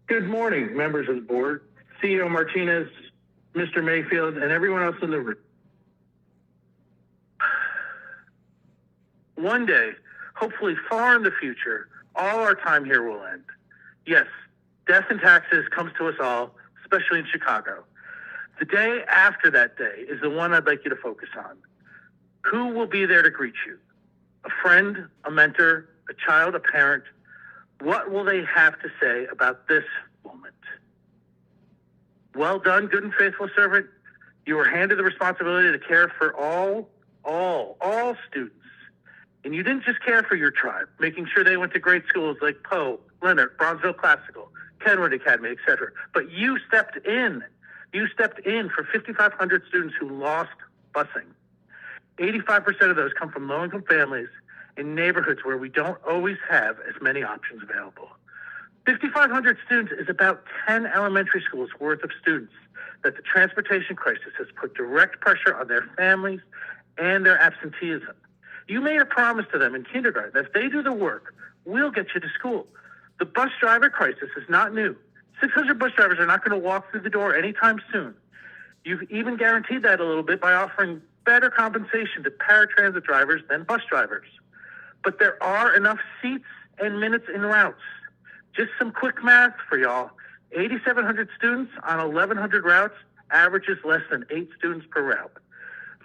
Good morning, members of the board, CEO Martinez, Mr. Mayfield, and everyone else in the room. One day, hopefully far in the future, all our time here will end. Yes, death and taxes comes to us all, especially in Chicago. The day after that day is the one I'd like you to focus on. Who will be there to greet you? A friend, a mentor, a child, a parent? What will they have to say about this moment? Well done, good and faithful servant. You were handed the responsibility to care for all students. And you didn't just care for your tribe, making sure they went to great schools like Poe, Leonard, Bronzeville Classical, Kenwood Academy, etc. But you stepped in. You stepped in for 5,500 students who lost busing. 85% of those come from low-income families in neighborhoods where we don't always have as many options available. 5,500 students is about 10 elementary schools worth of students that the transportation crisis has put direct pressure on their families and their absenteeism. You made a promise to them in kindergarten that if they do the work, we'll get you to school. The bus driver crisis is not new. 600 bus drivers are not going to walk through the door anytime soon. You've even guaranteed that a little bit by offering better compensation to paratransit drivers than bus drivers. But there are enough seats and minutes in routes. Just some quick math for y'all. 8,700 students on 1,100 routes averages less than 8 students per route.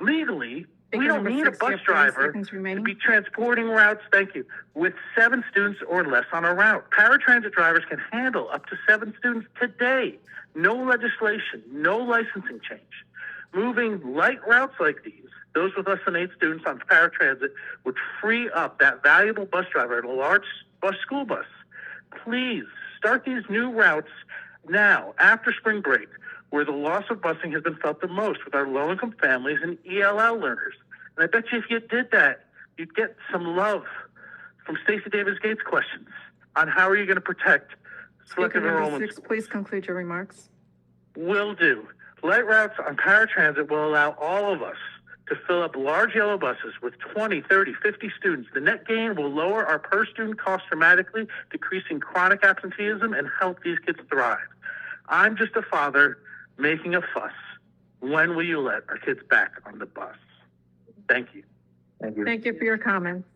Legally, we don't need a bus driver to be transporting routes, thank you, with 7 students or less on a route. Paratransit drivers can handle up to 7 students today. No legislation, no licensing change. Moving light routes like these, those with less than 8 students on paratransit, would free up that valuable bus driver in a large school bus. Please start these new routes now, after spring break, where the loss of busing has been felt the most with our low-income families and ELL learners. And I bet you if you did that, you'd get some love from Stacey Davis Gates questions on how are you going to protect selective enrollment. Please conclude your remarks. Will do. Light routes on paratransit will allow all of us to fill up large yellow buses with 20, 30, 50 students. The net gain will lower our per student cost dramatically, decreasing chronic absenteeism and help these kids thrive. I'm just a father making a fuss. When will you let our kids back on the bus? Thank you. Thank you for your comments.